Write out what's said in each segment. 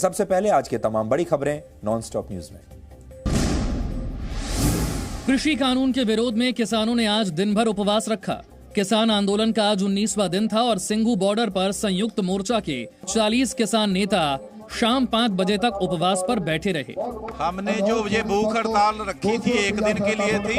सबसे पहले आज के तमाम बड़ी खबरें नॉनस्टॉप न्यूज में। कृषि कानून के विरोध में किसानों ने आज दिन भर उपवास रखा। किसान आंदोलन का आज 19वां दिन था और सिंघू बॉर्डर पर संयुक्त मोर्चा के 40 किसान नेता शाम 5 बजे तक उपवास पर बैठे रहे। हमने जो ये भूख हड़ताल रखी थी एक दिन के लिए थी,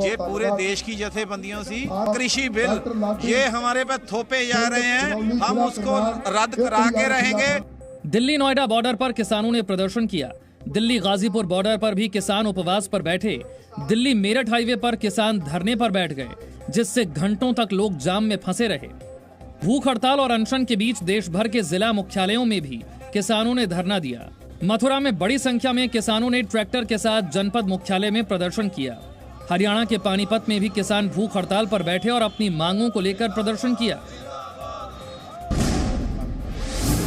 ये पूरे देश की जथेबंदियों से कृषि बिल ये हमारे पे थोपे जा रहे हैं, हम उसको रद्द करा के रहेंगे। दिल्ली नोएडा बॉर्डर पर किसानों ने प्रदर्शन किया। दिल्ली गाजीपुर बॉर्डर पर भी किसान उपवास पर बैठे। दिल्ली मेरठ हाईवे पर किसान धरने पर बैठ गए, जिससे घंटों तक लोग जाम में फंसे रहे। भूख हड़ताल और अनशन के बीच देश भर के जिला मुख्यालयों में भी किसानों ने धरना दिया। मथुरा में बड़ी संख्या में किसानों ने ट्रैक्टर के साथ जनपद मुख्यालय में प्रदर्शन किया। हरियाणा के पानीपत में भी किसान भूख हड़ताल पर बैठे और अपनी मांगों को लेकर प्रदर्शन किया।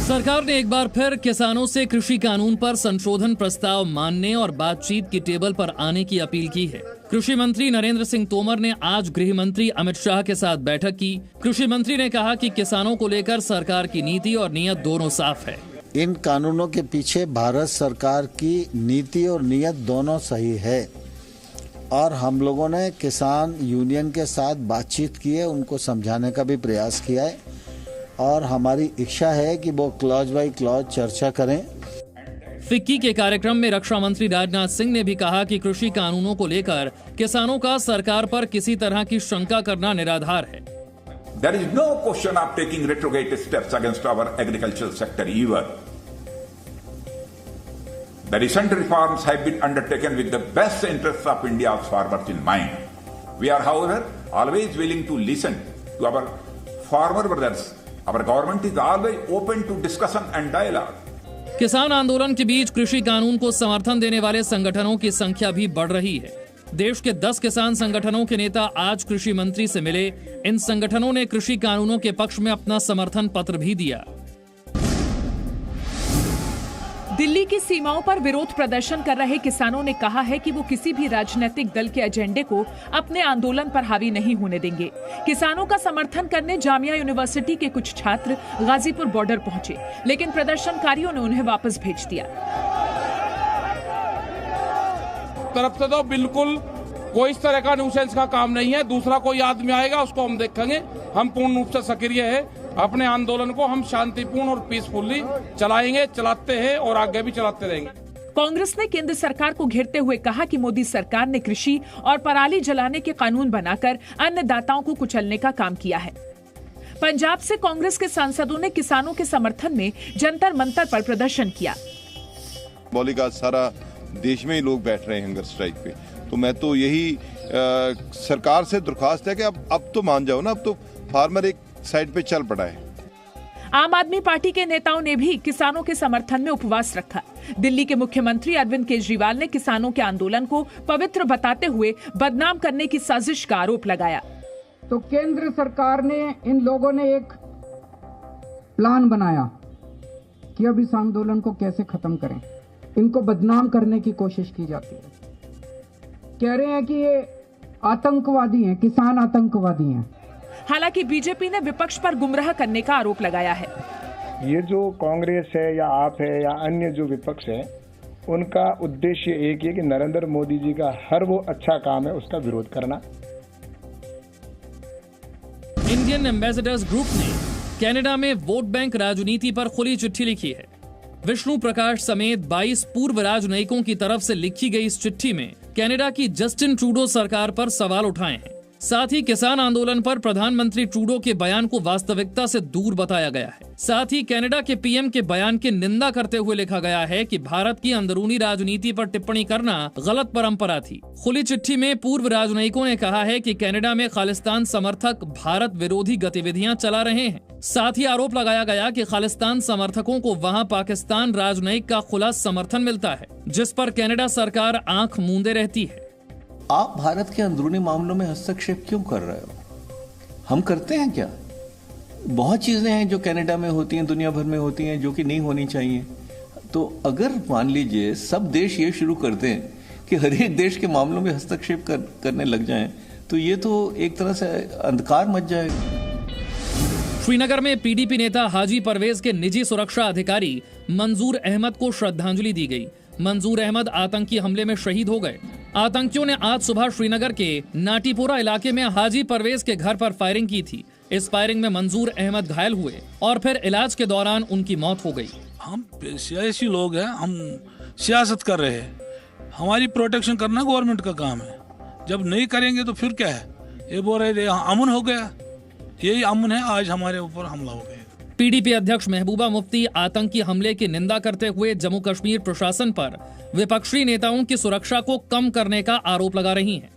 सरकार ने एक बार फिर किसानों से कृषि कानून पर संशोधन प्रस्ताव मानने और बातचीत की टेबल पर आने की अपील की है। कृषि मंत्री नरेंद्र सिंह तोमर ने आज गृह मंत्री अमित शाह के साथ बैठक की। कृषि मंत्री ने कहा कि किसानों को लेकर सरकार की नीति और नीयत दोनों साफ है। इन कानूनों के पीछे भारत सरकार की नीति और नीयत दोनों सही है और हम लोगों ने किसान यूनियन के साथ बातचीत की है, उनको समझाने का भी प्रयास किया है और हमारी इच्छा है कि वो क्लॉज बाय क्लॉज चर्चा करें। फिक्की के कार्यक्रम में रक्षा मंत्री राजनाथ सिंह ने भी कहा कि कृषि कानूनों को लेकर किसानों का सरकार पर किसी तरह की शंका करना निराधार है। There is no question of taking retrograde steps against our agricultural sector either. The recent reforms have been undertaken with the best interests of India's farmers in mind. We are, however, always willing to listen to our farmer brothers. Our government is always open to discussion and dialogue. किसान आंदोलन के बीच कृषि कानून को समर्थन देने वाले संगठनों की संख्या भी बढ़ रही है। देश के 10 किसान संगठनों के नेता आज कृषि मंत्री से मिले। इन संगठनों ने कृषि कानूनों के पक्ष में अपना समर्थन पत्र भी दिया। दिल्ली की सीमाओं पर विरोध प्रदर्शन कर रहे किसानों ने कहा है कि वो किसी भी राजनीतिक दल के एजेंडे को अपने आंदोलन पर हावी नहीं होने देंगे। किसानों का समर्थन करने जामिया यूनिवर्सिटी के कुछ छात्र गाजीपुर बॉर्डर पहुंचे, लेकिन प्रदर्शनकारियों ने उन्हें वापस भेज दिया। तरफ से तो बिल्कुल कोई इस तरह का न्यूसेंस का काम नहीं है। दूसरा कोई आदमी आएगा उसको हम देखेंगे। हम पूर्ण रूप से सक्रिय है। अपने आंदोलन को हम शांतिपूर्ण और पीसफुली चलाएंगे, चलाते हैं और आगे भी चलाते रहेंगे। कांग्रेस ने केंद्र सरकार को घेरते हुए कहा कि मोदी सरकार ने कृषि और पराली जलाने के कानून बनाकर अन्नदाताओं को कुचलने का काम किया है। पंजाब से कांग्रेस के सांसदों ने किसानों के समर्थन में जंतर मंतर पर प्रदर्शन किया। मौलिक आज सारा देश में ही लोग बैठ रहे हैं हंगर स्ट्राइक पे, तो मैं तो यही सरकार से दरख्वास्त है कि अब तो मान जाओ ना। अब तो फार्मर एक साइड पे चल पड़ा है। आम आदमी पार्टी के नेताओं ने भी किसानों के समर्थन में उपवास रखा। दिल्ली के मुख्यमंत्री अरविंद केजरीवाल ने किसानों के आंदोलन को पवित्र बताते हुए बदनाम करने की साजिश का आरोप लगाया। तो केंद्र सरकार ने इन लोगों ने एक प्लान बनाया कि अब इस आंदोलन को कैसे खत्म करें। इनको बदनाम करने की कोशिश की जाती है। कह रहे हैं कि ये आतंकवादी हैं, किसान आतंकवादी हैं। हालांकि बीजेपी ने विपक्ष पर गुमराह करने का आरोप लगाया है। ये जो कांग्रेस है या आप है या अन्य जो विपक्ष है, उनका उद्देश्य एक है कि नरेंद्र मोदी जी का हर वो अच्छा काम है उसका विरोध करना। इंडियन एम्बेसडर्स ग्रुप ने कनाडा में वोट बैंक राजनीति पर खुली चिट्ठी लिखी है। विष्णु प्रकाश समेत 22 पूर्व राजनयिकों की तरफ से लिखी गई इस चिट्ठी में कनाडा की जस्टिन ट्रूडो सरकार पर सवाल उठाए हैं। साथ ही किसान आंदोलन पर प्रधानमंत्री ट्रूडो के बयान को वास्तविकता से दूर बताया गया है। साथ ही कनाडा के पीएम के बयान की निंदा करते हुए लिखा गया है कि भारत की अंदरूनी राजनीति पर टिप्पणी करना गलत परंपरा थी। खुली चिट्ठी में पूर्व राजनयिकों ने कहा है कि कनाडा में खालिस्तान समर्थक भारत विरोधी गतिविधियां चला रहे हैं। साथ ही आरोप लगाया गया कि खालिस्तान समर्थकों को वहां पाकिस्तान राजनयिक का खुला समर्थन मिलता है, जिस पर कनाडा सरकार आंख मूंदे रहती है। आप भारत के अंदरूनी मामलों में हस्तक्षेप क्यों कर रहे हो? हम करते हैं क्या? बहुत चीजें हैं जो कनाडा में होती हैं, दुनिया भर में होती हैं, जो कि नहीं होनी चाहिए। तो अगर मान लीजिए सब देश ये शुरू कर दें कि हर एक देश के मामलों में हस्तक्षेप करने लग जाएं, तो ये तो एक तरह से अंधकार मच जाएगा। श्रीनगर में पीडीपी नेता हाजी परवेज के निजी सुरक्षा अधिकारी मंजूर अहमद को श्रद्धांजलि दी गई। मंजूर अहमद आतंकी हमले में शहीद हो गए। आतंकियों ने आज सुबह श्रीनगर के नाटीपोरा इलाके में हाजी परवेज के घर पर फायरिंग की थी। इस फायरिंग में मंजूर अहमद घायल हुए और फिर इलाज के दौरान उनकी मौत हो गई। हम सियासी लोग हैं, हम सियासत कर रहे हैं, हमारी प्रोटेक्शन करना गवर्नमेंट का काम है। जब नहीं करेंगे तो फिर क्या है? ये बोल रहे अमन हो गया, यही अमन है, आज हमारे ऊपर हमला हो गया। पीडीपी अध्यक्ष महबूबा मुफ्ती आतंकी हमले की निंदा करते हुए जम्मू कश्मीर प्रशासन पर विपक्षी नेताओं की सुरक्षा को कम करने का आरोप लगा रही हैं।